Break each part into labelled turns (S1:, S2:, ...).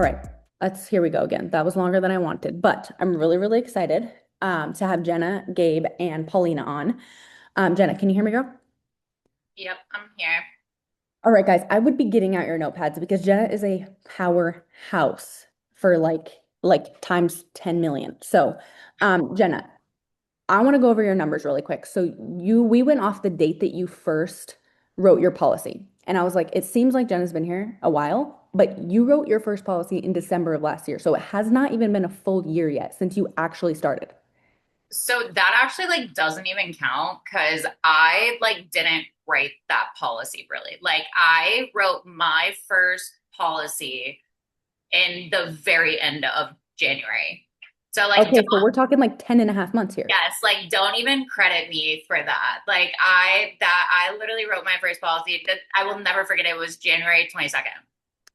S1: right, here we go again. That was longer than I wanted, but I'm really, really excited to have Jenna, Gabe, and Paulina on. Jenna, can you hear me, girl?
S2: Yep, I'm here.
S1: All right, guys, I would be getting out your notepads because Jenna is a powerhouse for like times 10 million. So, Jenna, I want to go over your numbers really quick. So we went off the date that you first wrote your policy. And I was like, it seems like Jenna's been here a while, but you wrote your first policy in December of last year. So it has not even been a full year yet since you actually started.
S2: So that actually like doesn't even count because I like didn't write that policy really. Like I wrote my first policy in the very end of January. So like
S1: Okay, so we're talking like 10 and a half months here.
S2: yes, like don't even credit me for that. Like I literally wrote my first policy that I will never forget. It was January 22nd.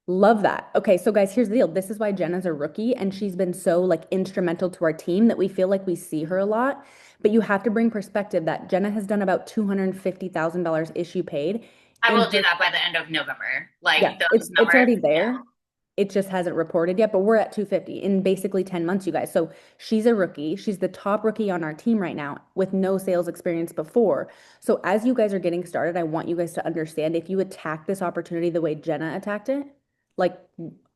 S1: Love that. Okay, so guys, here's the deal. This is why Jenna's a rookie and she's been so like instrumental to our team that we feel like we see her a lot. But you have to bring perspective that Jenna has done about $250,000 issue paid
S2: I
S1: in
S2: will do
S1: her.
S2: that by the end of November. Like
S1: Yeah,
S2: those
S1: it's
S2: numbers.
S1: already
S2: Yeah.
S1: there. It just hasn't reported yet, but we're at 250 in basically 10 months, you guys. So she's a rookie. She's the top rookie on our team right now with no sales experience before. So as you guys are getting started, I want you guys to understand if you attack this opportunity the way Jenna attacked it, like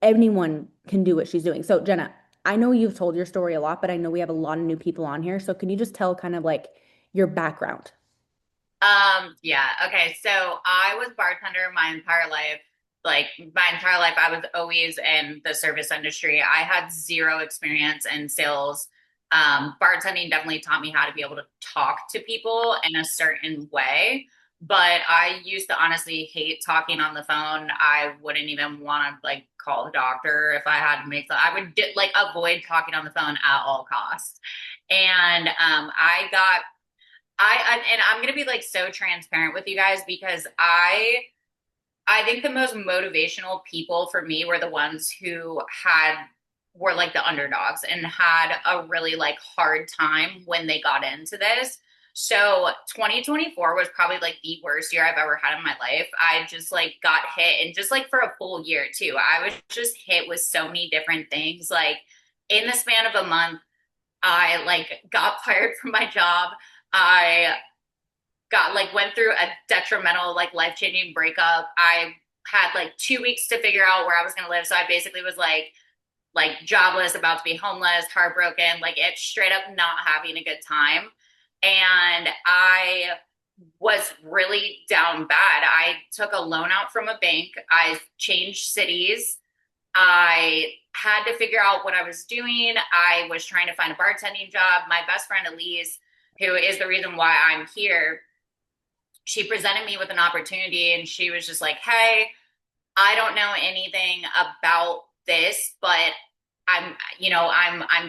S1: anyone can do what she's doing. So Jenna, I know you've told your story a lot, but I know we have a lot of new people on here. So can you just tell kind of like your background?
S2: Yeah. Okay. So I was bartender my entire life. Like my entire life, I was always in the service industry. I had zero experience in sales. Bartending definitely taught me how to be able to talk to people in a certain way. But I used to honestly hate talking on the phone. I wouldn't even want to like call the doctor if I had to make I would like avoid talking on the phone at all costs. And and I'm gonna be like so transparent with you guys because I think the most motivational people for me were the ones who were like the underdogs and had a really like hard time when they got into this. So 2024 was probably like the worst year I've ever had in my life. I just like got hit and just like for a full year too. I was just hit with so many different things. Like in the span of a month, I like got fired from my job. I got like went through a detrimental like life-changing breakup. I had like 2 weeks to figure out where I was going to live, so I basically was like jobless, about to be homeless, heartbroken, like it straight up not having a good time. And I was really down bad. I took a loan out from a bank. I changed cities. I had to figure out what I was doing. I was trying to find a bartending job. My best friend Elise, who is the reason why I'm here, she presented me with an opportunity and she was just like, "Hey, I don't know anything about this, but I'm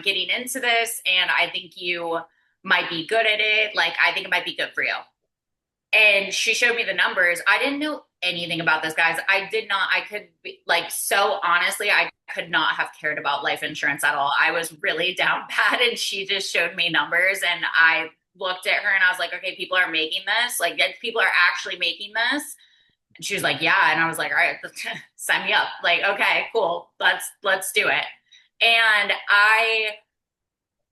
S2: getting into this and I think you might be good at it. Like I think it might be good for you." And she showed me the numbers. I didn't know anything about this, guys. I did not. I could be like, so honestly, I could not have cared about life insurance at all. I was really down bad, and she just showed me numbers, and I looked at her and I was like, okay, people are making this. Like, people are actually making this. And she was like, yeah. And I was like, all right, sign me up. Like, okay, cool. Let's do it. And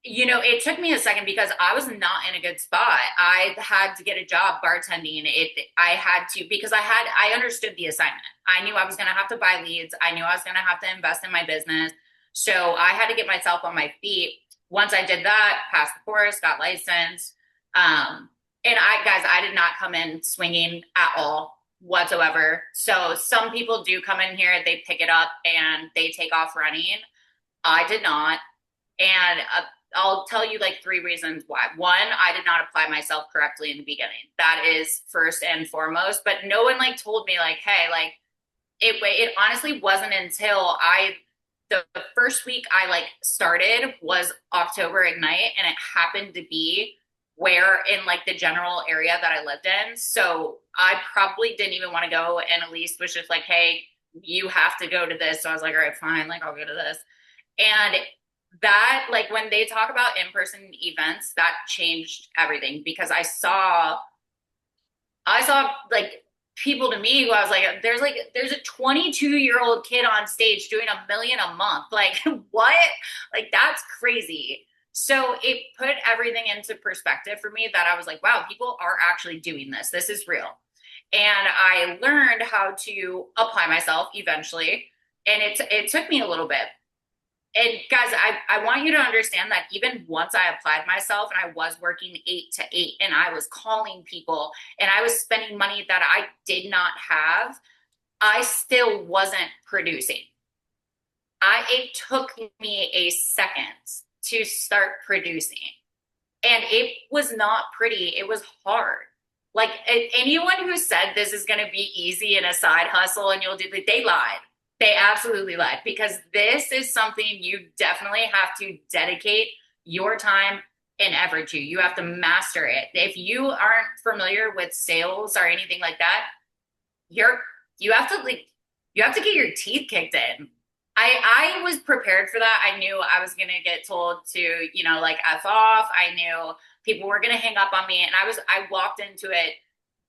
S2: it took me a second because I was not in a good spot. I had to get a job bartending. I had to because I understood the assignment. I knew I was going to have to buy leads. I knew I was going to have to invest in my business. So I had to get myself on my feet. Once I did that, passed the course, got licensed. And I did not come in swinging at all whatsoever. So some people do come in here, they pick it up and they take off running. I did not. And I'll tell you like three reasons why. One, I did not apply myself correctly in the beginning. That is first and foremost. But no one like told me like, hey, like it honestly wasn't until the first week I like started was October Ignite, and it happened to be where in like the general area that I lived in. So I probably didn't even want to go, and Elise was just like, hey, you have to go to this. So I was like, all right, fine, like I'll go to this. And that like when they talk about in-person events, that changed everything because I saw like people to me who I was there's a 22-year-old kid on stage doing $1 million a month. Like, what? Like, that's crazy. So it put everything into perspective for me that I was like, wow, people are actually doing this. This is real. And I learned how to apply myself eventually. And it took me a little bit. And guys, I want you to understand that even once I applied myself and I was working 8 to 8 and I was calling people and I was spending money that I did not have, I still wasn't producing. It took me a second to start producing. And it was not pretty. It was hard. Like, anyone who said this is going to be easy and a side hustle and you'll do it, they lied. They absolutely lied, because this is something you definitely have to dedicate your time and effort to. You have to master it. If you aren't familiar with sales or anything like that, you're you have to like you have to get your teeth kicked in. I was prepared for that. I knew I was gonna get told to, like, F off. I knew people were gonna hang up on me. And I walked into it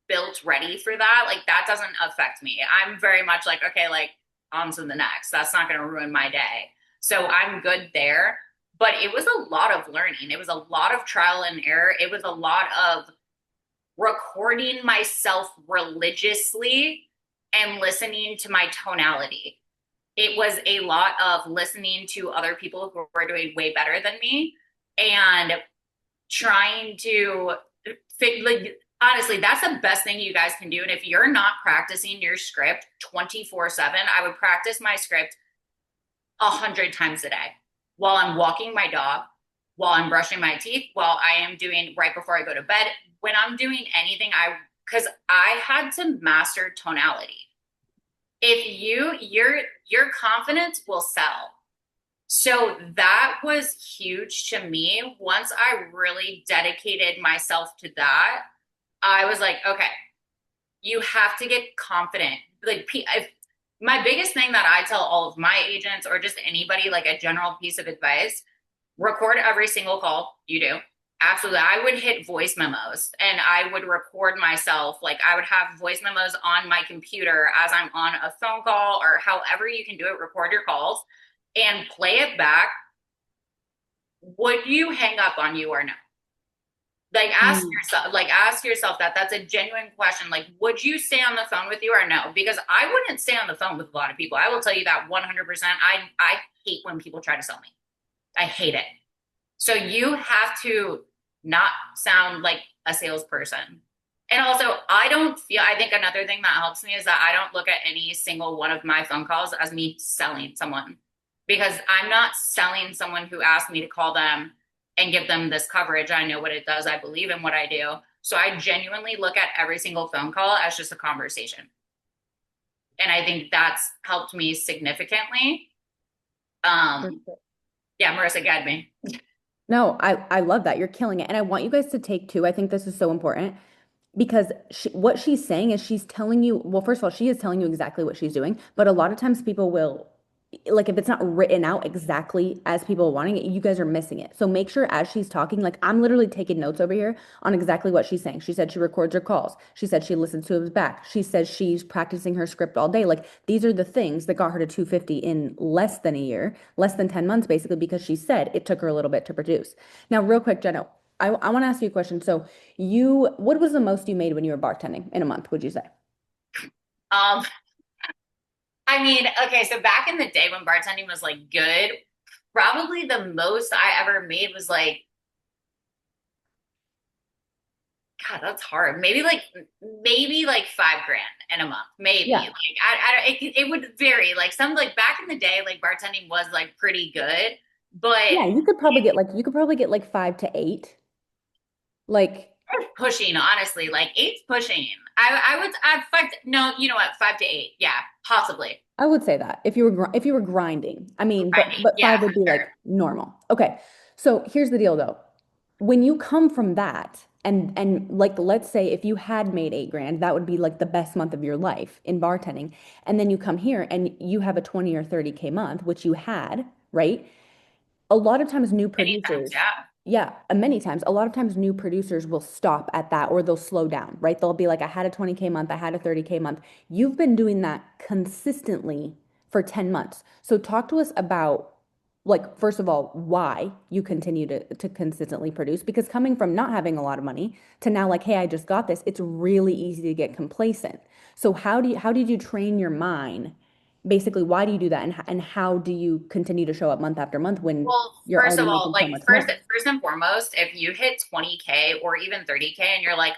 S2: built ready for that. Like, that doesn't affect me. I'm very much like, okay, like, on to the next. That's not gonna ruin my day. So I'm good there. But it was a lot of learning. It was a lot of trial and error. It was a lot of recording myself religiously and listening to my tonality. It was a lot of listening to other people who were doing way better than me and trying to like, honestly, that's the best thing you guys can do. And if you're not practicing your script 24/7, I would practice my script 100 times a day while I'm walking my dog, while I'm brushing my teeth, while I am doing right before I go to bed. When I'm doing anything, because I had to master tonality. If your confidence will sell. So that was huge to me. Once I really dedicated myself to that, I was like, okay, you have to get confident. Like, my biggest thing that I tell all of my agents, or just anybody, like a general piece of advice: record every single call you do. Absolutely. I would hit voice memos and I would record myself. Like, I would have voice memos on my computer as I'm on a phone call, or however you can do it, record your calls and play it back. Would you hang up on you or no? Like,
S1: Mm.
S2: ask yourself that. That's a genuine question. Like, would you stay on the phone with you or no? Because I wouldn't stay on the phone with a lot of people. I will tell you that 100%. I hate when people try to sell me. I hate it. So you have to not sound like a salesperson. And also, I think another thing that helps me is that I don't look at any single one of my phone calls as me selling someone, because I'm not selling someone who asked me to call them and give them this coverage. I know what it does. I believe in what I do. So I genuinely look at every single phone call as just a conversation. And I think that's helped me significantly. Um, yeah, Marissa, guide me.
S1: No, I love that. You're killing it. And I want you guys to take two. I think this is so important because what she's saying is she's telling you, well, first of all, she is telling you exactly what she's doing, but a lot of times people will, like, if it's not written out exactly as people are wanting it, you guys are missing it. So make sure as she's talking, like, I'm literally taking notes over here on exactly what she's saying. She said she records her calls. She said she listens to his back. She says she's practicing her script all day. Like, these are the things that got her to 250 in less than a year, less than 10 months, basically, because she said it took her a little bit to produce. Now, real quick, Jenna, I want to ask you a question. So what was the most you made when you were bartending in a month, would you say?
S2: Um, I mean, okay, so back in the day when bartending was like good, probably the most I ever made was like, God, that's hard. Maybe like 5 grand in a month. Maybe
S1: Yeah.
S2: like it would vary. Like, some, like, back in the day, like, bartending was like pretty good, but
S1: Yeah, you could probably get like 5 to 8. Like,
S2: it's pushing, honestly, like, eight's pushing. I would I'd five to, no, you know what, 5 to 8, yeah, possibly.
S1: I would say that if you were grinding. I mean,
S2: Grinding,
S1: but
S2: yeah,
S1: five
S2: for
S1: would be
S2: sure.
S1: like normal. Okay. So here's the deal though. When you come from that and like let's say if you had made 8 grand, that would be like the best month of your life in bartending. And then you come here and you have a 20 or 30K month, which you had, right? A lot of times new
S2: Many times,
S1: producers
S2: yeah.
S1: Yeah, many times. A lot of times new producers will stop at that or they'll slow down, right? They'll be like, I had a 20K month, I had a 30K month. You've been doing that consistently for 10 months. So talk to us about like, first of all, why you continue to consistently produce, because coming from not having a lot of money to now like, hey, I just got this, it's really easy to get complacent. So how did you train your mind? Basically, why do you do that? And how do you continue to show up month after month when
S2: Well,
S1: you're
S2: first
S1: already
S2: of all,
S1: making so
S2: like
S1: much
S2: first
S1: more?
S2: first and foremost, if you hit 20K or even 30K and you're like,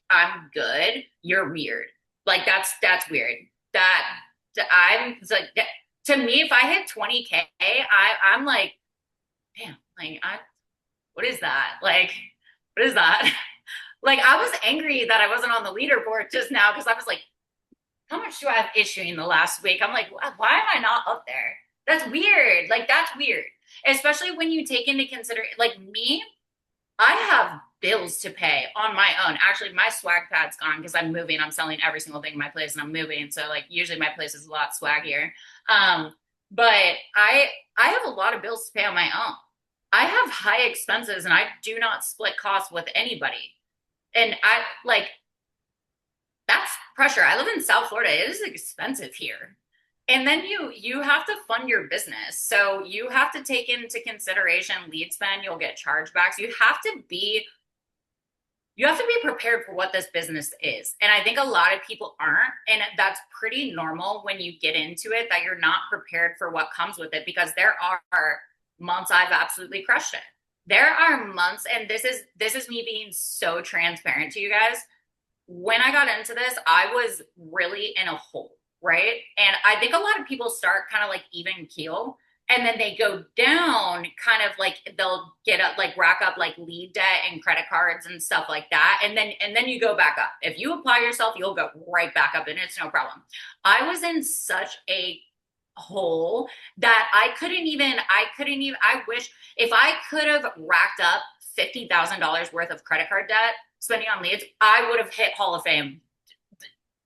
S2: I'm good, you're weird. Like that's weird. That I'm it's like that, to me, if I hit 20K, I'm like, damn, like I what is that? Like, what is that? Like I was angry that I wasn't on the leaderboard just now because I was like, how much do I have issuing the last week? I'm like, why am I not up there? That's weird. Like, that's weird. Especially when you take into consideration, like me, I have bills to pay on my own. Actually, my swag pad's gone because I'm moving. I'm selling every single thing in my place and I'm moving. So like usually my place is a lot swaggier. Um, but I have a lot of bills to pay on my own. I have high expenses and I do not split costs with anybody. And I like that's pressure. I live in South Florida. It is expensive here. And then you have to fund your business. So you have to take into consideration lead spend, you'll get chargebacks. You have to be prepared for what this business is. And I think a lot of people aren't. And that's pretty normal when you get into it that you're not prepared for what comes with it because there are months I've absolutely crushed it. There are months, and this is me being so transparent to you guys when I got into this, I was really in a hole, right? And I think a lot of people start kind of like even keel and then they go down kind of like they'll get up like rack up like lead debt and credit cards and stuff like that and then you go back up. If you apply yourself, you'll go right back up and it's no problem. I was in such a hole that I wish if I could have racked up $50,000 worth of credit card debt spending on leads, I would have hit Hall of Fame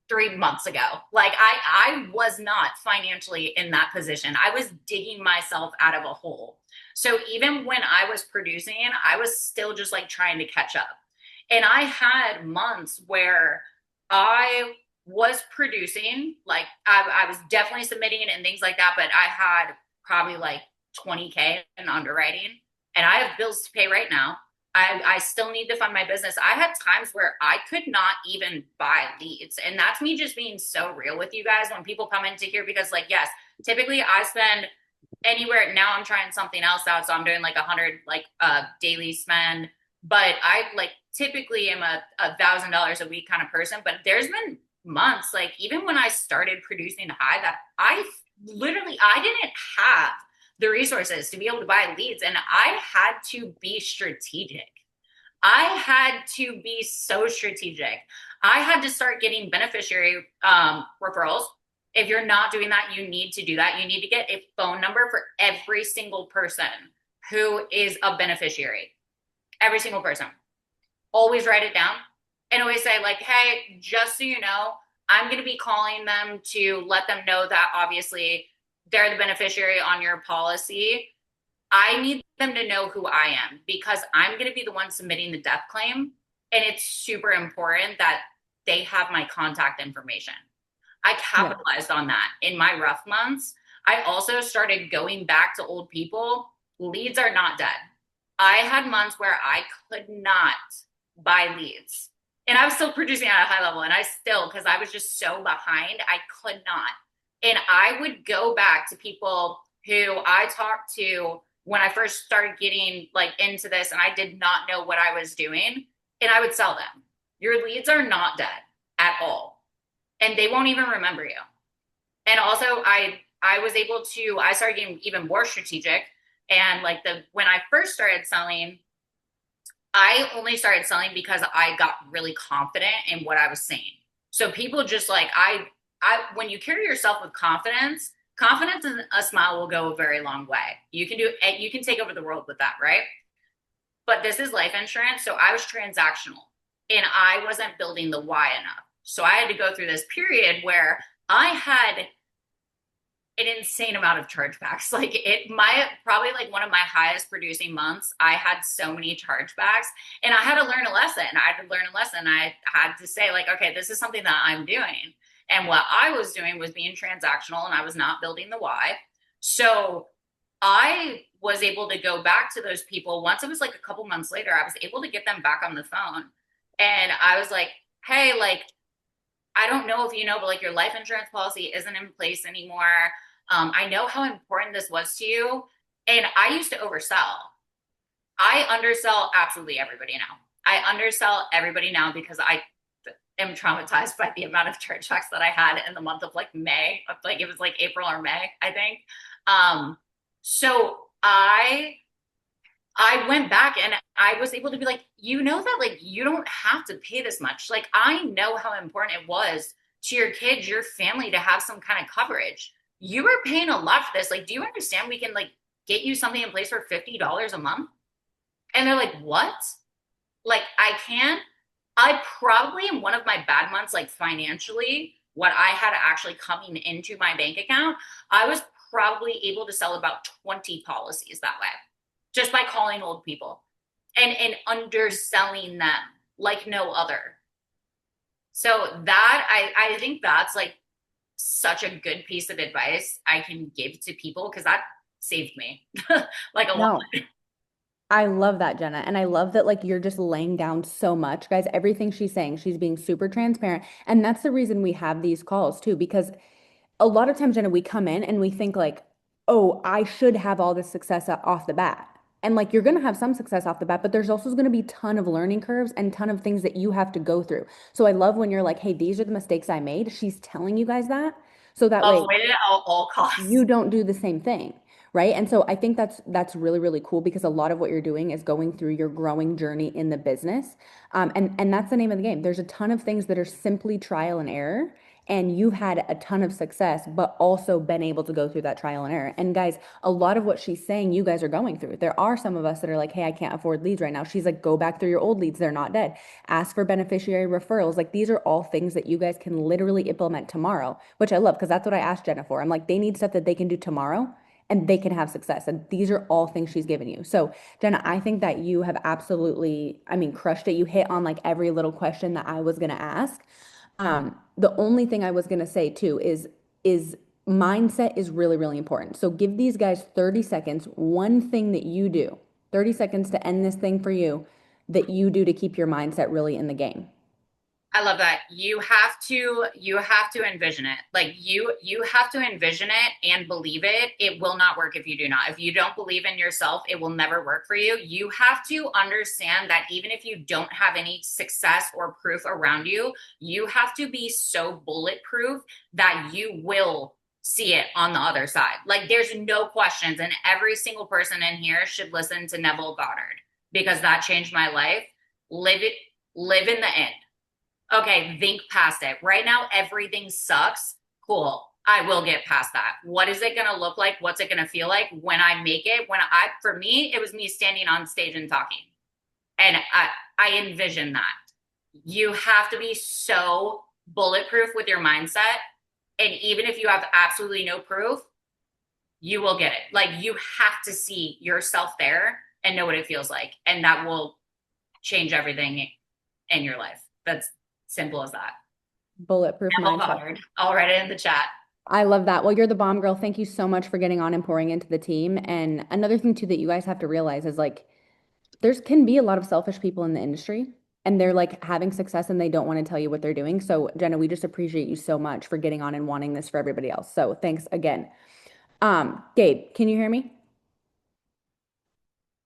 S2: 3 months ago. Like I was not financially in that position. I was digging myself out of a hole. So even when I was producing, I was still just like trying to catch up. And I had months where I was producing, like I was definitely submitting it and things like that, but I had probably like 20K in underwriting and I have bills to pay right now. I still need to fund my business. I had times where I could not even buy leads. And that's me just being so real with you guys when people come into here because, like, yes, typically I spend anywhere now I'm trying something else out. So I'm doing like 100 like daily spend. But I like typically am $1,000 a week kind of person. But there's been months, like even when I started producing high, that I didn't have the resources to be able to buy leads. And I had to be strategic. I had to be so strategic. I had to start getting beneficiary referrals. If you're not doing that, you need to do that. You need to get a phone number for every single person who is a beneficiary. Every single person. Always write it down and always say, like, hey, just so you know, I'm going to be calling them to let them know that obviously they're the beneficiary on your policy. I need them to know who I am because I'm going to be the one submitting the death claim. And it's super important that they have my contact information. I
S1: Yeah.
S2: capitalized on that in my rough months. I also started going back to old people. Leads are not dead. I had months where I could not buy leads. And I was still producing at a high level. And I still, because I was just so behind, I could not. And I would go back to people who I talked to when I first started getting like into this and I did not know what I was doing. And I would sell them. Your leads are not dead at all. And they won't even remember you. And also I started getting even more strategic. And like when I first started selling, I only started selling because I got really confident in what I was saying. So people just like when you carry yourself with confidence and a smile will go a very long way. You can take over the world with that, right? But this is life insurance, so I was transactional and I wasn't building the why enough. So I had to go through this period where I had an insane amount of chargebacks. Like it, my probably like one of my highest producing months. I had so many chargebacks, and I had to learn a lesson. I had to learn a lesson. I had to say like, okay, this is something that I'm doing, and what I was doing was being transactional, and I was not building the why. So I was able to go back to those people once it was like a couple months later. I was able to get them back on the phone, and I was like, hey, like I don't know if you know, but like your life insurance policy isn't in place anymore. I know how important this was to you. And I used to oversell. I undersell absolutely everybody now. I undersell everybody now because I am traumatized by the amount of chargebacks that I had in the month of like May. Like it was like April or May, I think. So I went back and I was able to be like, you know that like you don't have to pay this much. Like I know how important it was to your kids, your family to have some kind of coverage. You were paying a lot for this. Like, do you understand we can like get you something in place for $50 a month? And they're like, what? Like I can. I probably in one of my bad months, like financially, what I had actually coming into my bank account, I was probably able to sell about 20 policies that way just by calling old people and underselling them like no other. So that I think that's like such a good piece of advice I can give to people because that saved me like a lot.
S1: No, I love that, Jenna. And I love that like you're just laying down so much. Guys, everything she's saying, she's being super transparent. And that's the reason we have these calls too, because a lot of times, Jenna, we come in and we think like, oh, I should have all this success off the bat. And like you're going to have some success off the bat, but there's also going to be a ton of learning curves and ton of things that you have to go through. So I love when you're like, hey, these are the mistakes I made. She's telling you guys that. So that way
S2: Avoid it at all
S1: you
S2: costs.
S1: don't do the same thing, right? And so I think that's really really cool because a lot of what you're doing is going through your growing journey in the business, and that's the name of the game. There's a ton of things that are simply trial and error, and you've had a ton of success, but also been able to go through that trial and error. And guys, a lot of what she's saying, you guys are going through. There are some of us that are like, hey, I can't afford leads right now. She's like, go back through your old leads; they're not dead. Ask for beneficiary referrals. Like these are all things that you guys can literally implement tomorrow, which I love because that's what I asked Jenna for. I'm like, they need stuff that they can do tomorrow and they can have success. And these are all things she's given you. So, Jenna, I think that you have absolutely, I mean, crushed it. You hit on like every little question that I was going to ask. The only thing I was going to say too is mindset is really, really important. So give these guys 30 seconds, one thing that you do, 30 seconds to end this thing for you that you do to keep your mindset really in the game.
S2: I love that. You have to envision it. Like you have to envision it and believe it. It will not work if you do not. If you don't believe in yourself, it will never work for you. You have to understand that even if you don't have any success or proof around you, you have to be so bulletproof that you will see it on the other side. Like there's no questions and every single person in here should listen to Neville Goddard because that changed my life. Live it live in the end. Okay, think past it. Right now, everything sucks. Cool. I will get past that. What is it going to look like? What's it going to feel like when I make it? For me, it was me standing on stage and talking. And I envision that. You have to be so bulletproof with your mindset. And even if you have absolutely no proof, you will get it. Like you have to see yourself there and know what it feels like. And that will change everything in your life. That's simple as that.
S1: Bulletproof
S2: Neville
S1: mindset.
S2: Goddard. I'll write it in the chat.
S1: I love that. Well, you're the bomb girl. Thank you so much for getting on and pouring into the team. And another thing too that you guys have to realize is like there's can be a lot of selfish people in the industry and they're like having success and they don't want to tell you what they're doing. So, Jenna, we just appreciate you so much for getting on and wanting this for everybody else. So, thanks again. Gabe, can you hear me?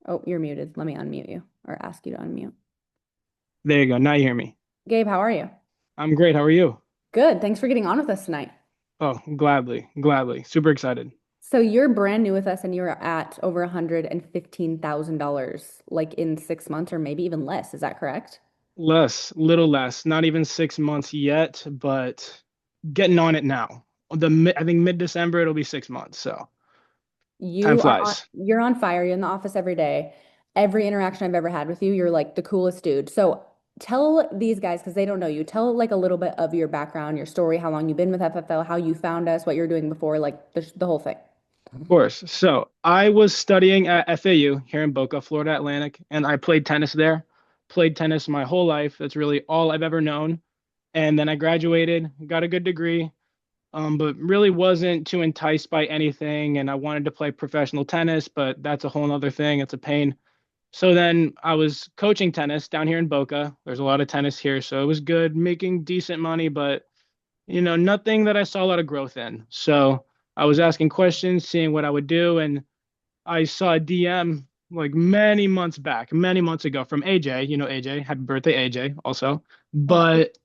S1: Oh, you're muted. Let me unmute you or ask you to unmute.
S3: There you go. Now you hear me.
S1: Gabe, how are you?
S3: I'm great. How are you?
S1: Good. Thanks for getting on with us tonight.
S3: Oh, gladly, gladly. Super excited.
S1: So you're brand new with us and you're at over $115,000 like in 6 months or maybe even less. Is that correct?
S3: Less, little less. Not even 6 months yet, but getting on it now. I think mid-December it'll be 6 months. So time flies.
S1: You're on fire. You're in the office every day. Every interaction I've ever had with you, you're like the coolest dude. So tell these guys, because they don't know you, tell like a little bit of your background, your story, how long you've been with FFL, how you found us, what you're doing before, like the whole thing.
S3: Of course. So I was studying at FAU here in Boca, Florida Atlantic, and I played tennis there. Played tennis my whole life. That's really all I've ever known. And then I graduated, got a good degree, but really wasn't too enticed by anything. And I wanted to play professional tennis, but that's a whole other thing. It's a pain. So then I was coaching tennis down here in Boca. There's a lot of tennis here, so it was good, making decent money, but nothing that I saw a lot of growth in. So I was asking questions, seeing what I would do, and I saw a DM like many months back, many months ago from AJ. You know AJ, happy birthday AJ also. But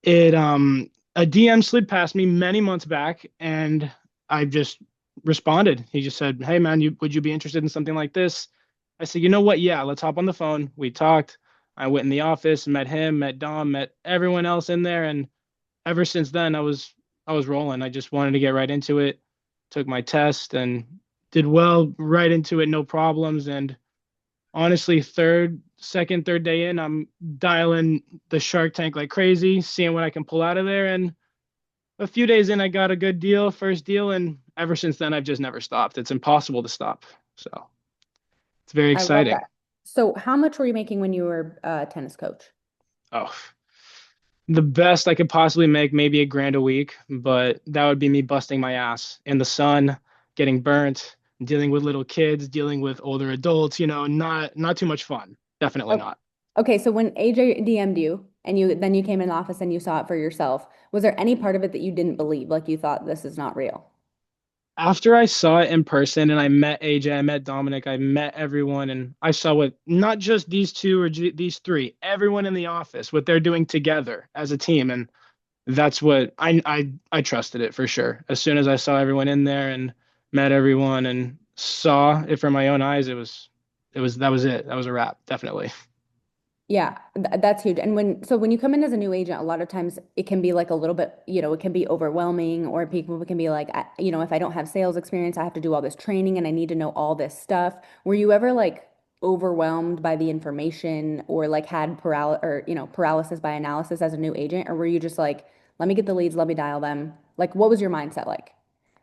S3: it a DM slid past me many months back, and I just responded. He just said, "Hey man, would you be interested in something like this?" I said, "You know what? Yeah, let's hop on the phone." We talked. I went in the office, met him, met Dom, met everyone else in there, and ever since then I was rolling. I just wanted to get right into it. Took my test and did well right into it, no problems. And honestly, third day in, I'm dialing the Shark Tank like crazy, seeing what I can pull out of there. And a few days in, I got a good deal, first deal, and ever since then, I've just never stopped. It's impossible to stop. So it's very
S1: I love
S3: exciting.
S1: that. So, how much were you making when you were a tennis coach?
S3: Oh, the best I could possibly make, maybe $1,000 a week, but that would be me busting my ass in the sun, getting burnt, dealing with little kids, dealing with older adults, not too much fun. Definitely
S1: Oh,
S3: not.
S1: okay, so when AJ DM'd you and you came in the office and you saw it for yourself, was there any part of it that you didn't believe, like you thought this is not real?
S3: After I saw it in person and I met AJ, I met Dominic, I met everyone, and I saw what not just these two or these three, everyone in the office, what they're doing together as a team. And that's what I trusted it for sure. As soon as I saw everyone in there and met everyone and saw it from my own eyes, it was that was it. That was a wrap, definitely.
S1: Yeah, that's huge. And when you come in as a new agent, a lot of times it can be like a little bit, it can be overwhelming, or people can be like, if I don't have sales experience, I have to do all this training and I need to know all this stuff. Were you ever like overwhelmed by the information or like had paralysis by analysis as a new agent? Or were you just like, let me get the leads, let me dial them? Like, what was your mindset like?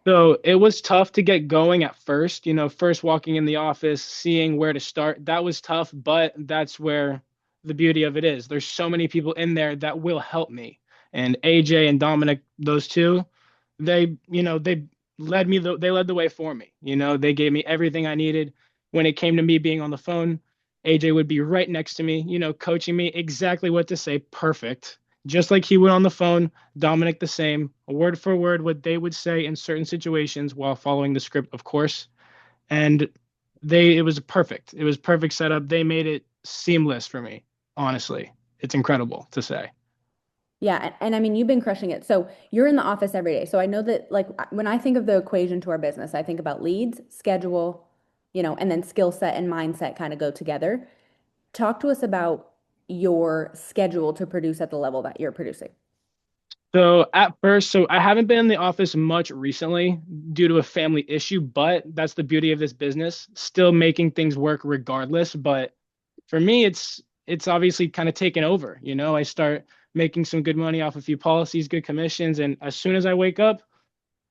S3: So it was tough to get going at first, first walking in the office, seeing where to start. That was tough, but that's where the beauty of it is. There's so many people in there that will help me. And AJ and Dominic, those two, they they led the way for me. They gave me everything I needed. When it came to me being on the phone, AJ would be right next to me, coaching me exactly what to say, perfect. Just like he would on the phone, Dominic the same, word for word what they would say in certain situations while following the script, of course. And it was perfect. It was perfect setup. They made it seamless for me, honestly. It's incredible to say.
S1: Yeah, and I mean, you've been crushing it. So you're in the office every day. So I know that like when I think of the equation to our business, I think about leads, schedule, and then skill set and mindset kind of go together. Talk to us about your schedule to produce at the level that you're producing.
S3: So I haven't been in the office much recently due to a family issue, but that's the beauty of this business, still making things work regardless. But for me, it's obviously kind of taken over. I start making some good money off a few policies, good commissions, and as soon as I wake up,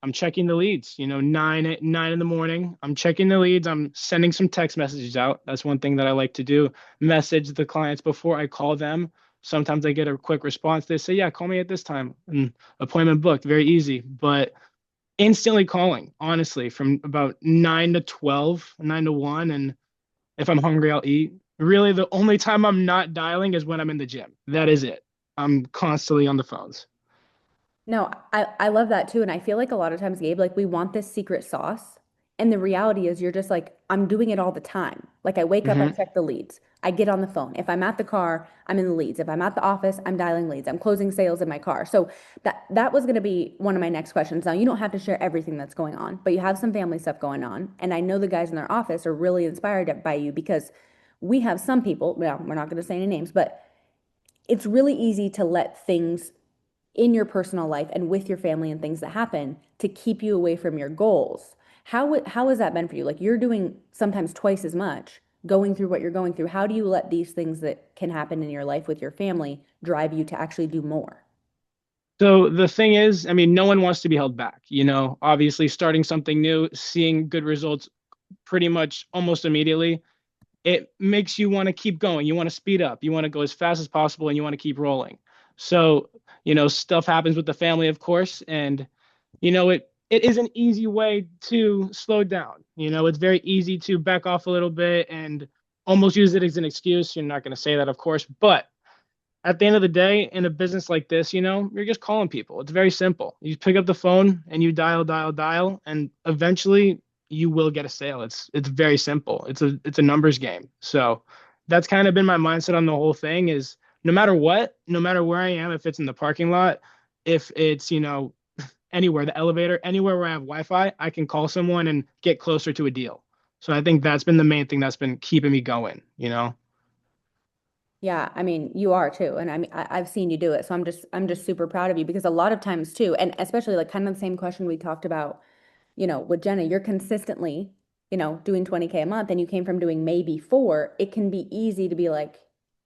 S3: I'm checking the leads. 9 in the morning, I'm checking the leads. I'm sending some text messages out. That's one thing that I like to do. Message the clients before I call them. Sometimes I get a quick response. They say, "Yeah, call me at this time." And appointment booked. Very easy. But instantly calling, honestly, from about 9 to 12, 9 to 1. And if I'm hungry, I'll eat. Really, the only time I'm not dialing is when I'm in the gym. That is it. I'm constantly on the phones.
S1: No, I love that too. And I feel like a lot of times, Gabe, like we want this secret sauce. And the reality is you're just like, I'm doing it all the time. Like I wake up, I
S3: Hmm.
S1: check the leads. I get on the phone. If I'm at the car, I'm in the leads. If I'm at the office, I'm dialing leads. I'm closing sales in my car. So that was going to be one of my next questions. Now, you don't have to share everything that's going on, but you have some family stuff going on. And I know the guys in their office are really inspired by you because we have some people, well, we're not going to say any names, but it's really easy to let things in your personal life and with your family and things that happen to keep you away from your goals. How has that been for you? Like you're doing sometimes twice as much, going through what you're going through, how do you let these things that can happen in your life with your family drive you to actually do more?
S3: So the thing is, I mean, no one wants to be held back. Obviously starting something new, seeing good results pretty much almost immediately, it makes you want to keep going. You want to speed up. You want to go as fast as possible and you want to keep rolling. So, stuff happens with the family, of course, and it is an easy way to slow down. It's very easy to back off a little bit and almost use it as an excuse. You're not going to say that, of course, but at the end of the day, in a business like this, you're just calling people. It's very simple. You pick up the phone and you dial, dial, dial, and eventually you will get a sale. It's very simple. It's a numbers game. So that's kind of been my mindset on the whole thing is no matter what, no matter where I am, if it's in the parking lot, if it's, anywhere, the elevator, anywhere where I have Wi-Fi, I can call someone and get closer to a deal. So I think that's been the main thing that's been keeping me going.
S1: Yeah, I mean, you are too. And I mean, I've seen you do it. So I'm just super proud of you because a lot of times too, and especially like kind of the same question we talked about, with Jenna, you're consistently, doing 20K a month and you came from doing maybe four. It can be easy to be like,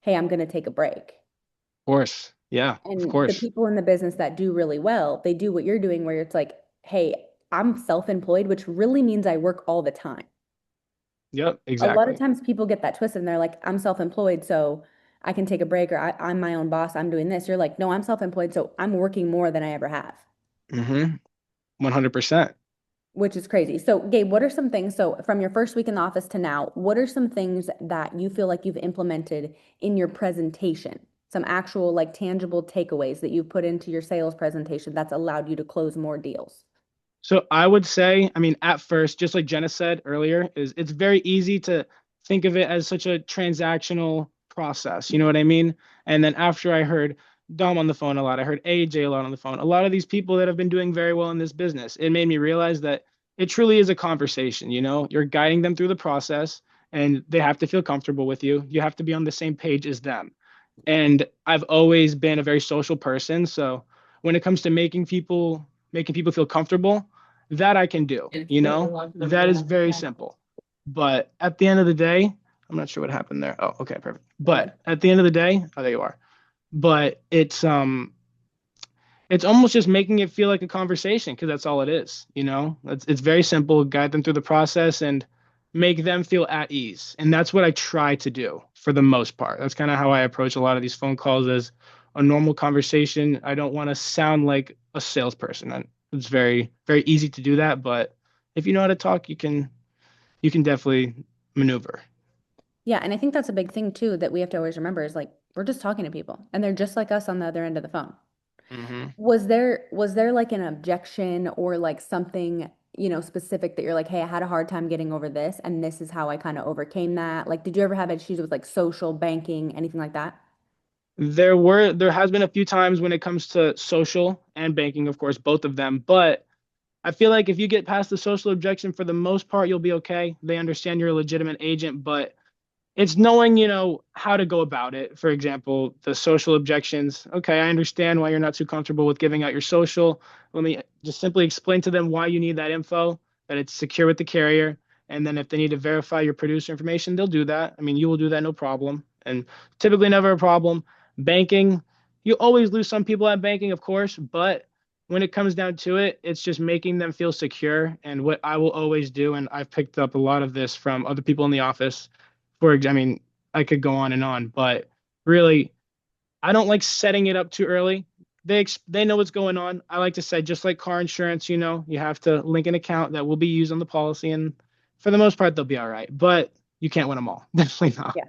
S1: hey, I'm going to take a break.
S3: Of course. Yeah, of
S1: And the
S3: course.
S1: people in the business that do really well, they do what you're doing where it's like, hey, I'm self-employed, which really means I work all the time.
S3: Yep,
S1: A lot of
S3: exactly.
S1: times people get that twisted and they're like, I'm self-employed, so I can take a break, or I'm my own boss, I'm doing this. You're like, no, I'm self-employed, so I'm working more than I ever have,
S3: Mm-hmm. 100%.
S1: which is crazy. So, Gabe, what are some things, so from your first week in the office to now, what are some things that you feel like you've implemented in your presentation? Some actual, like, tangible takeaways that you've put into your sales presentation that's allowed you to close more deals?
S3: So I would say, I mean, at first, just like Jenna said earlier, is it's very easy to think of it as such a transactional process. You know what I mean? And then after I heard Dom on the phone a lot, I heard AJ a lot on the phone, a lot of these people that have been doing very well in this business, it made me realize that it truly is a conversation. You're guiding them through the process and they have to feel comfortable with you. You have to be on the same page as them. And I've always been a very social person, so when it comes to making people feel comfortable, that I can do, that is very simple. But at the end of the day, I'm not sure what happened there. Oh, okay, perfect.
S1: You're good.
S3: But at the end of the day, oh, there you are. But it's almost just making it feel like a conversation because that's all it is. It's very simple. Guide them through the process and make them feel at ease. And that's what I try to do for the most part. That's kind of how I approach a lot of these phone calls as a normal conversation. I don't want to sound like a salesperson. And it's very, very easy to do that, but if you know how to talk, you can definitely maneuver.
S1: Yeah, and I think that's a big thing too that we have to always remember is like we're just talking to people and they're just like us on the other end of the phone.
S3: Hmm.
S1: Was there like an objection or like something, specific that you're like, hey, I had a hard time getting over this and this is how I kind of overcame that? Like, did you ever have issues with like social banking, anything like that?
S3: There has been a few times when it comes to social and banking, of course, both of them, but I feel like if you get past the social objection, for the most part, you'll be okay. They understand you're a legitimate agent, but it's knowing, how to go about it. For example, the social objections. Okay, I understand why you're not too comfortable with giving out your social. Let me just simply explain to them why you need that info, that it's secure with the carrier. And then if they need to verify your producer information, they'll do that. I mean, you will do that, no problem. And typically never a problem. Banking, you always lose some people at banking, of course, but when it comes down to it, it's just making them feel secure. And what I will always do, and I've picked up a lot of this from other people in the office, I mean, I could go on and on, but really, I don't like setting it up too early. They know what's going on. I like to say, just like car insurance, you have to link an account that will be used on the policy, and for the most part, they'll be all right. But you can't win them all. Definitely not.
S1: Yeah.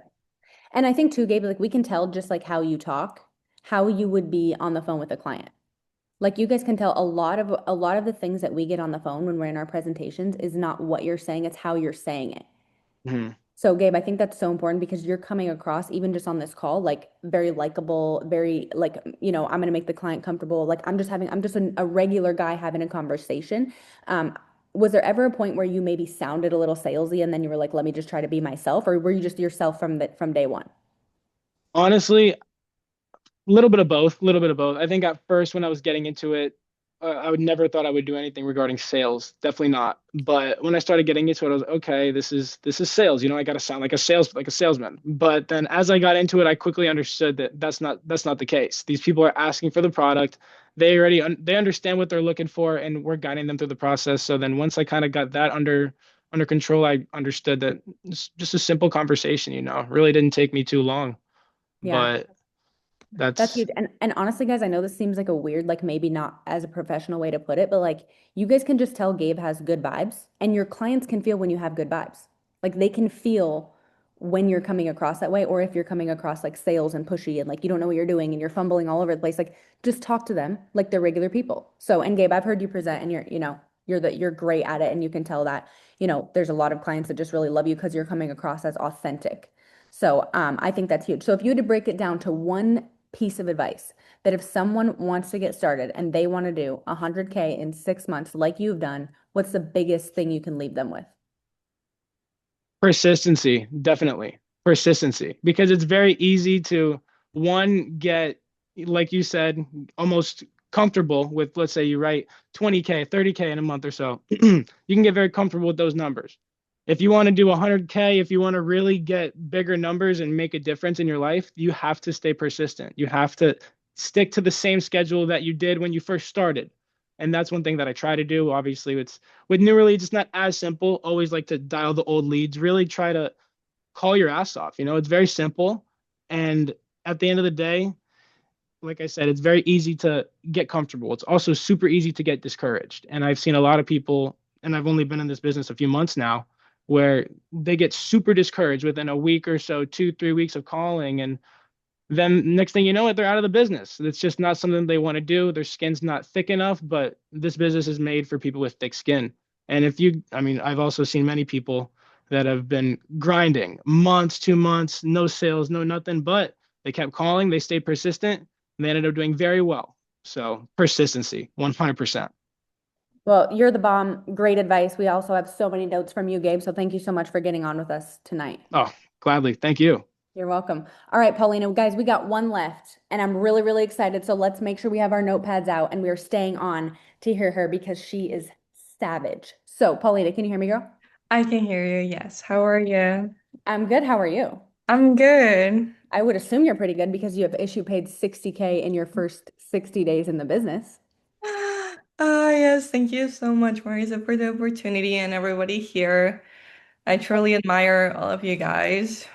S1: And I think too, Gabe, like we can tell just like how you talk, how you would be on the phone with a client. Like you guys can tell a lot of the things that we get on the phone when we're in our presentations is not what you're saying, it's how you're saying it.
S3: Mhm.
S1: So, Gabe, I think that's so important because you're coming across, even just on this call, like very likable, very like, I'm going to make the client comfortable. Like, I'm just a regular guy having a conversation. Um, was there ever a point where you maybe sounded a little salesy and then you were like, let me just try to be myself, or were you just yourself from day one?
S3: Honestly, a little bit of both. A little bit of both. I think at first when I was getting into it, I would never thought I would do anything regarding sales. Definitely not. But when I started getting into it, I was like, okay, this is sales. I got to sound like a salesman. But then as I got into it, I quickly understood that that's not the case. These people are asking for the product. They understand what they're looking for, and we're guiding them through the process. So then once I kind of got that under control, I understood that it's just a simple conversation. Really didn't take me too long.
S1: Yeah.
S3: But
S1: That's
S3: that's
S1: huge. And honestly, guys, I know this seems like a weird, like maybe not as a professional way to put it, but like you guys can just tell Gabe has good vibes, and your clients can feel when you have good vibes. Like they can feel when you're coming across that way, or if you're coming across like sales and pushy and like you don't know what you're doing and you're fumbling all over the place. Like just talk to them like they're regular people. So, and Gabe, I've heard you present and you're great at it, and you can tell that, there's a lot of clients that just really love you because you're coming across as authentic. So I think that's huge. So if you had to break it down to one piece of advice that if someone wants to get started and they want to do 100K in 6 months, like you've done, what's the biggest thing you can leave them with?
S3: persistency, definitely. Persistency, because it's very easy to one get, like you said, almost comfortable with, let's say you write 20K, 30K in a month or so. You can get very comfortable with those numbers. If you want to do 100K, if you want to really get bigger numbers and make a difference in your life, you have to stay persistent. You have to stick to the same schedule that you did when you first started. And that's one thing that I try to do. Obviously, it's with newer leads, it's not as simple. Always like to dial the old leads. Really try to call your ass off. It's very simple. And at the end of the day, like I said, it's very easy to get comfortable. It's also super easy to get discouraged. And I've seen a lot of people, and I've only been in this business a few months now, where they get super discouraged within a week or so, 2, 3 weeks of calling. And then next thing you know it, they're out of the business. It's just not something they want to do. Their skin's not thick enough, but this business is made for people with thick skin. And I mean, I've also seen many people that have been grinding months, 2 months, no sales, no nothing, but they kept calling, they stayed persistent, and they ended up doing very well. So persistency, 100%.
S1: Well, you're the bomb. Great advice. We also have so many notes from you, Gabe. So thank you so much for getting on with us tonight.
S3: Oh, gladly. Thank you.
S1: You're welcome. All right, Paulina, guys, we got one left, and I'm really, really excited. So let's make sure we have our notepads out and we are staying on to hear her because she is savage. So, Paulina, can you hear me, girl?
S4: I can hear you. Yes. How are you?
S1: I'm good. How are you?
S4: I'm good.
S1: I would assume you're pretty good because you have issue paid 60K in your first 60 days in the business.
S4: Yes, thank you so much, Marisa, for the opportunity and everybody here. I truly admire all of you guys.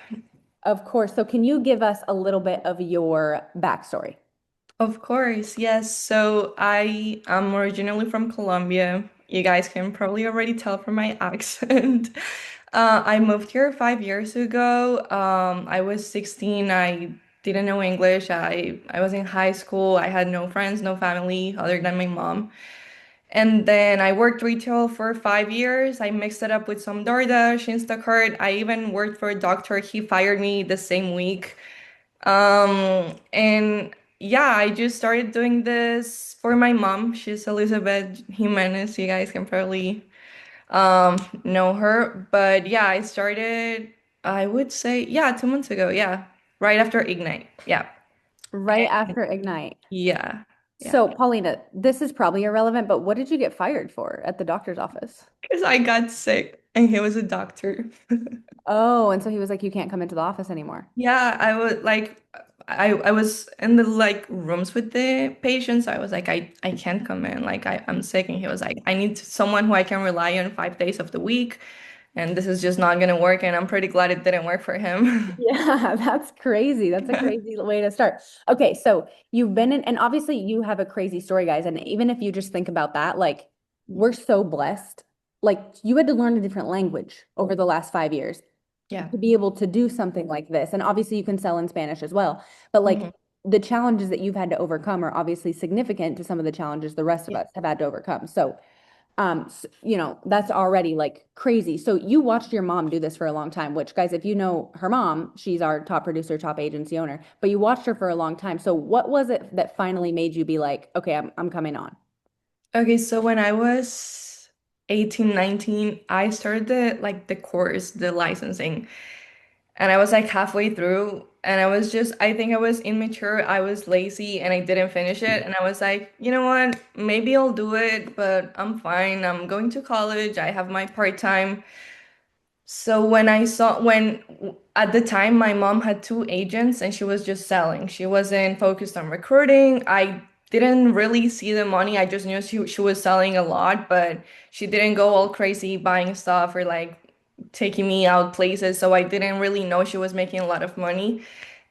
S1: Of course. So, can you give us a little bit of your backstory?
S4: Of course, yes. So I am originally from Colombia. You guys can probably already tell from my accent. I moved here 5 years ago. I was 16. I didn't know English. I was in high school. I had no friends, no family other than my mom. And then I worked retail for 5 years. I mixed it up with some DoorDash, Instacart. I even worked for a doctor. He fired me the same week. And yeah, I just started doing this for my mom. She's Elizabeth Jimenez. You guys can probably know her. But yeah, I started, I would say, yeah, 2 months ago. Yeah, right after Ignite. Yeah.
S1: Right after Ignite.
S4: Yeah. Yeah.
S1: So, Paulina, this is probably irrelevant, but what did you get fired for at the doctor's office?
S4: Because I got sick and he was a doctor.
S1: Oh, and so he was like, you can't come into the office anymore.
S4: Yeah, I was like I was in the like rooms with the patients. I was like, I can't come in. Like I'm sick. And he was like, I need someone who I can rely on 5 days of the week. And this is just not gonna work. And I'm pretty glad it didn't work for him.
S1: Yeah, that's crazy. That's a crazy way to start. Okay, so you've been in, and obviously you have a crazy story, guys. And even if you just think about that, like we're so blessed. Like you had to learn a different language over the last 5 years
S4: Yeah.
S1: to be able to do something like this. And obviously you can sell in Spanish as well. But like
S4: Mhm.
S1: the challenges that you've had to overcome are obviously significant to some of the challenges the rest of
S4: Yeah.
S1: us have had to overcome. So that's already like crazy. So you watched your mom do this for a long time, which guys, if you know her mom, she's our top producer, top agency owner, but you watched her for a long time. So what was it that finally made you be like, okay, I'm coming on?
S4: Okay, so when I was 18, 19, I started the course, the licensing. And I was like halfway through and I think I was immature, I was lazy, and I didn't finish it. And I was like, you know what? Maybe I'll do it, but I'm fine. I'm going to college. I have my part-time. So when at the time my mom had two agents and she was just selling. She wasn't focused on recruiting. I didn't really see the money. I just knew she was selling a lot, but she didn't go all crazy buying stuff or like taking me out places. So I didn't really know she was making a lot of money.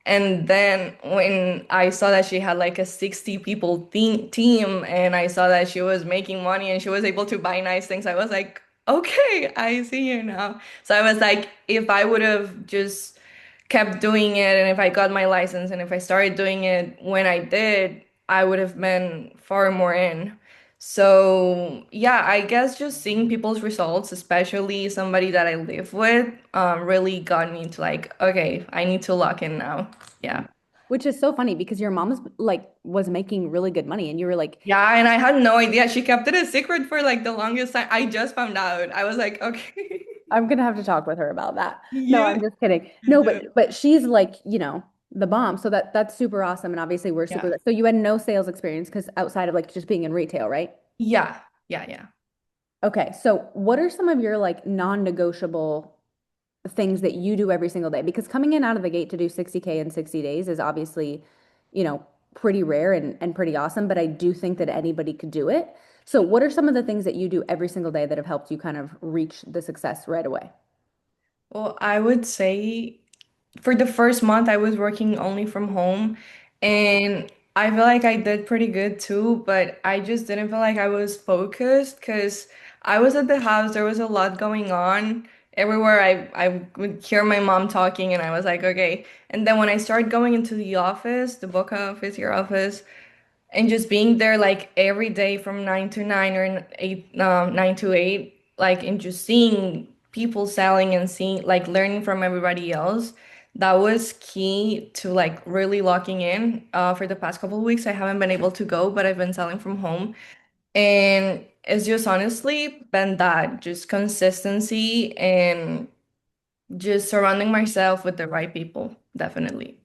S4: And then when I saw that she had like a 60 people team and I saw that she was making money and she was able to buy nice things, I was like, okay, I see you now. So I was like, if I would have just kept doing it and if I got my license and if I started doing it when I did, I would have been far more in. So yeah, I guess just seeing people's results, especially somebody that I live with, really got me to like, okay, I need to lock in now. Yeah.
S1: Which is so funny because your mom's like was making really good money and you were like,
S4: Yeah, and I had no idea. She kept it a secret for like the longest time. I just found out. I was like, okay.
S1: I'm gonna have to talk with her about that. No,
S4: You,
S1: I'm just kidding.
S4: you
S1: No,
S4: do.
S1: but she's like, the bomb. So that's super awesome. And obviously we're
S4: Yeah.
S1: super. So you had no sales experience because outside of like just being in retail, right?
S4: Yeah. Yeah. Yeah.
S1: Okay. So what are some of your like non-negotiable things that you do every single day? Because coming in out of the gate to do 60K in 60 days is obviously, you know, pretty rare and pretty awesome, but I do think that anybody could do it. So what are some of the things that you do every single day that have helped you kind of reach the success right away?
S4: Well, I would say for the first month, I was working only from home, and I feel like I did pretty good too, but I just didn't feel like I was focused because I was at the house, there was a lot going on. Everywhere I would hear my mom talking, and I was like, okay. And then when I started going into the office, the Boca office, your office, and just being there like every day from 9 to 9 or 9 to 8, like, and just seeing people selling and seeing like learning from everybody else, that was key to like really locking in. For the past couple of weeks I haven't been able to go, but I've been selling from home, and it's just honestly been that just consistency and just surrounding myself with the right people, definitely.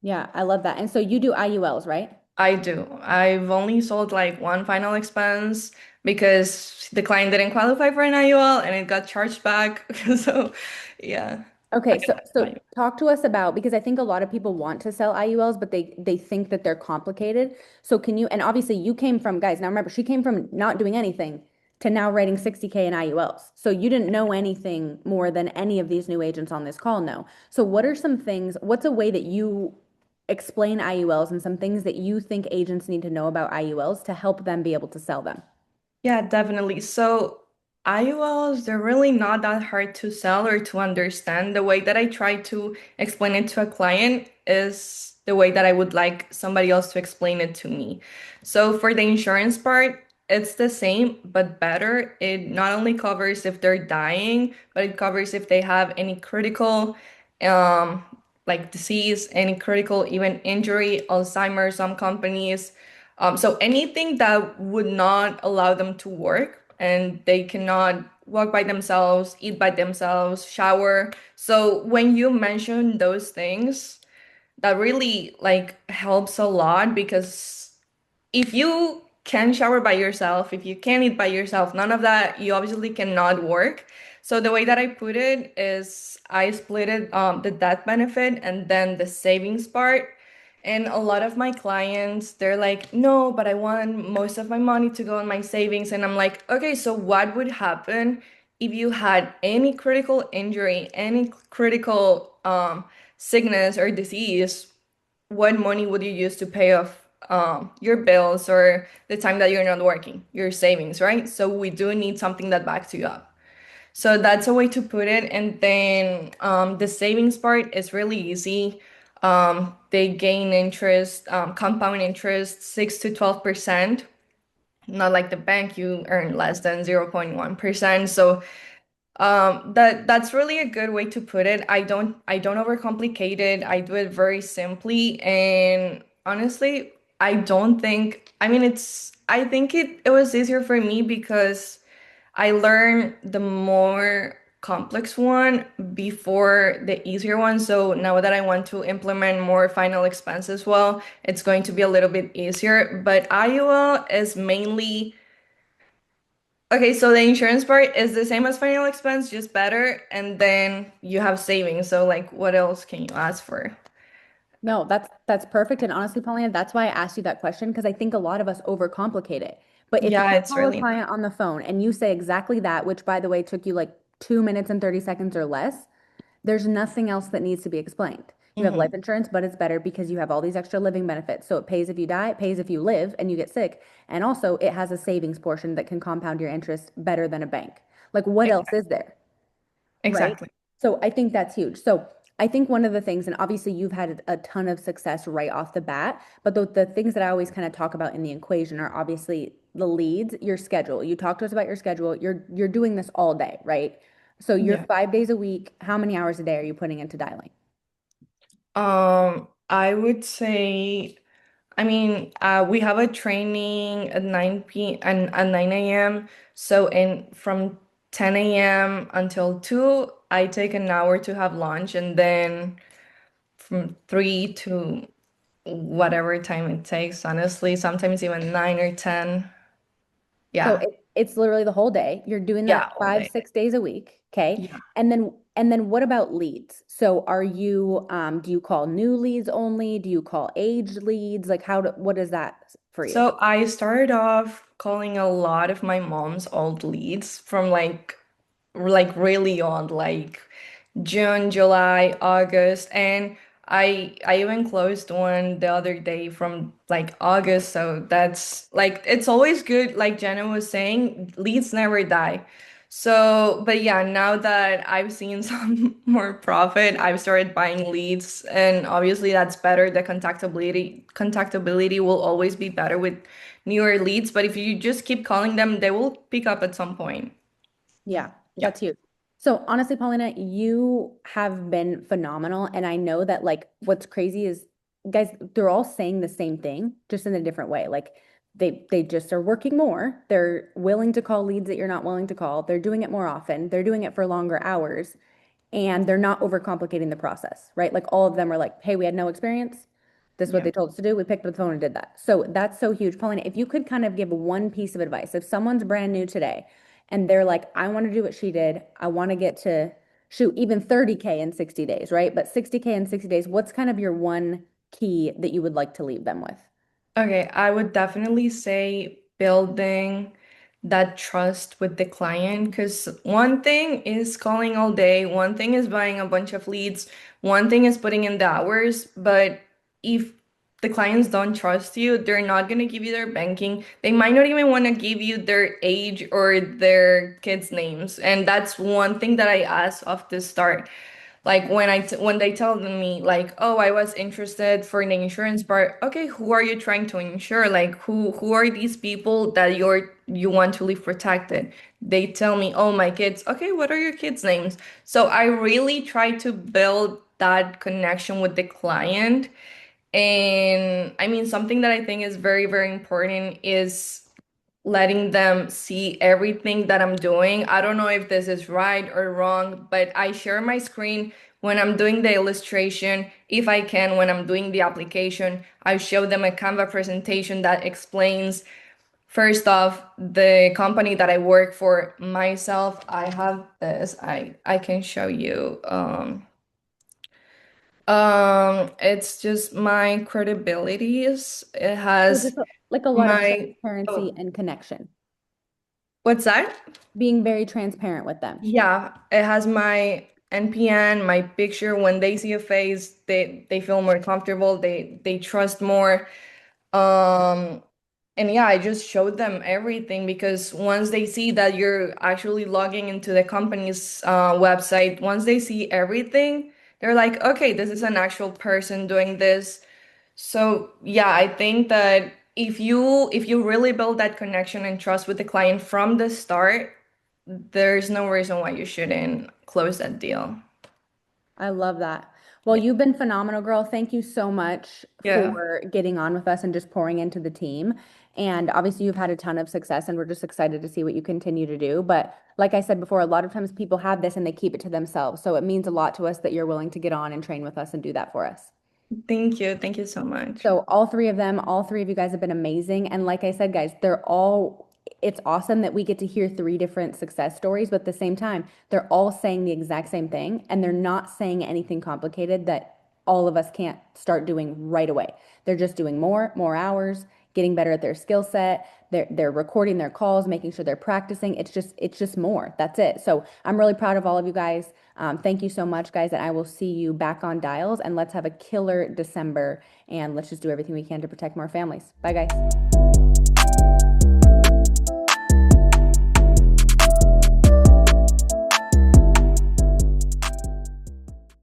S1: Yeah, I love that. And so you do IULs, right?
S4: I do. I've only sold like one final expense because the client didn't qualify for an IUL and it got charged back. So, yeah.
S1: Okay,
S4: Okay.
S1: so talk to us about because I think a lot of people want to sell IULs, but they think that they're complicated. So can you, and obviously you came from, guys, now remember, she came from not doing anything to now writing 60K in IULs. So you didn't know anything more than any of these new agents on this call know. So what are some things, what's a way that you explain IULs and some things that you think agents need to know about IULs to help them be able to sell them?
S4: Yeah, definitely. So IULs, they're really not that hard to sell or to understand. The way that I try to explain it to a client is the way that I would like somebody else to explain it to me. So for the insurance part, it's the same, but better. It not only covers if they're dying, but it covers if they have any critical, um, like disease, any critical even injury, Alzheimer's, some companies. So anything that would not allow them to work and they cannot walk by themselves, eat by themselves, shower. So when you mention those things, that really like helps a lot because if you can shower by yourself, if you can eat by yourself, none of that, you obviously cannot work. So the way that I put it is I split it, the death benefit and then the savings part. And a lot of my clients, they're like, no, but I want most of my money to go on my savings. And I'm like, okay, so what would happen if you had any critical injury, any critical sickness or disease? What money would you use to pay off your bills or the time that you're not working, your savings, right? So we do need something that backs you up. So that's a way to put it. And then the savings part is really easy. They gain interest, compound interest, 6 to 12%. Not like the bank, you earn less than 0.1%. So that's really a good way to put it. I don't overcomplicate it. I do it very simply, and honestly, I don't think, I mean, I think it was easier for me because I learned the more complex one before the easier one. So now that I want to implement more final expense as well, it's going to be a little bit easier. But Iowa is mainly okay. So the insurance part is the same as final expense, just better. And then you have savings. So like, what else can you ask for?
S1: No, that's perfect. And honestly, Paulina, that's why I asked you that question because I think a lot of us overcomplicate it. But if you
S4: Yeah, it's
S1: call a
S4: really
S1: client on the phone and you say exactly that, which by the way took you like 2 minutes and 30 seconds or less, there's nothing else that needs to be explained. You have
S4: not.
S1: life insurance, but it's better because you have all these extra living benefits. So it pays if you die, it pays if you live and you get sick. And also it has a savings portion that can compound your interest better than a bank. Like what else is there? Right?
S4: Exactly.
S1: So I think that's huge. So I think one of the things, and obviously you've had a ton of success right off the bat, but the things that I always kind of talk about in the equation are obviously the leads, your schedule. You talk to us about your schedule. You're doing this all day, right? So you're
S4: Yeah.
S1: 5 days a week. How many hours a day are you putting into dialing?
S4: I would say, I mean, we have a training at 9 p and at 9 a.m. So in from 10 a.m. until 2, I take an hour to have lunch, and then from 3 to whatever time it takes, honestly, sometimes even 9 or 10.
S1: So
S4: Yeah.
S1: it's literally the whole day. You're doing
S4: Yeah,
S1: that
S4: all
S1: five,
S4: day.
S1: 6 days a week. Okay.
S4: Yeah.
S1: And then what about leads? So are you do you call new leads only? Do you call aged leads? Like what is that for you?
S4: So I started off calling a lot of my mom's old leads from like really old, like June, July, August, and I even closed one the other day from like August, so that's like it's always good, like Jenna was saying, leads never die. So, but yeah, now that I've seen some more profit, I've started buying leads, and obviously that's better. The contactability will always be better with newer leads, but if you just keep calling them, they will pick up at some point.
S1: Yeah,
S4: Yeah.
S1: that's huge. So honestly, Paulina, you have been phenomenal. And I know that like what's crazy is guys, they're all saying the same thing, just in a different way. Like they just are working more. They're willing to call leads that you're not willing to call. They're doing it more often. They're doing it for longer hours and they're not overcomplicating the process, right? Like all of them are like, hey, we had no experience. This is what
S4: Yeah.
S1: they told us to do. We picked up the phone and did that. So that's so huge. Paulina, if you could kind of give one piece of advice, if someone's brand new today and they're like, I want to do what she did, I want to get to shoot even 30K in 60 days, right? But 60K in 60 days, what's kind of your one key that you would like to leave them with?
S4: Okay, I would definitely say building that trust with the client because one thing is calling all day, one thing is buying a bunch of leads, one thing is putting in the hours, but if the clients don't trust you, they're not going to give you their banking. They might not even want to give you their age or their kids' names. And that's one thing that I ask off the start. Like when they tell me like, oh, I was interested for the insurance part. Okay, who are you trying to insure? Like who are these people that you want to leave protected? They tell me, oh, my kids. Okay, what are your kids' names? So I really try to build that connection with the client. And I mean, something that I think is very, very important is letting them see everything that I'm doing. I don't know if this is right or wrong, but I share my screen when I'm doing the illustration. If I can, when I'm doing the application, I show them a Canva presentation that explains, first off, the company that I work for myself. I have this. I can show you. It's just my credibilities. It
S1: So
S4: has
S1: just like a lot of
S4: my,
S1: transparency
S4: oh,
S1: and connection,
S4: what's that?
S1: being very transparent with them.
S4: Yeah, it has my NPN, my picture. When they see a face, they feel more comfortable. They trust more. Um, and yeah, I just showed them everything because once they see that you're actually logging into the company's website, once they see everything, they're like, okay, this is an actual person doing this. So yeah, I think that if you really build that connection and trust with the client from the start, there's no reason why you shouldn't close that deal.
S1: I love that. Well, you've been phenomenal, girl. Thank you so much
S4: Yeah.
S1: for getting on with us and just pouring into the team. And obviously, you've had a ton of success, and we're just excited to see what you continue to do. But like I said before, a lot of times people have this and they keep it to themselves. So it means a lot to us that you're willing to get on and train with us and do that for us.
S4: Thank you. Thank you so much.
S1: So all three of them, all three of you guys have been amazing. And like I said, guys, it's awesome that we get to hear three different success stories, but at the same time, they're all saying the exact same thing and they're not saying anything complicated that all of us can't start doing right away. They're just doing more hours, getting better at their skill set. They're recording their calls, making sure they're practicing. It's just more. That's it. So I'm really proud of all of you guys. Thank you so much, guys, and I will see you back on Dials and let's have a killer December and let's just do everything we can to protect more families. Bye, guys.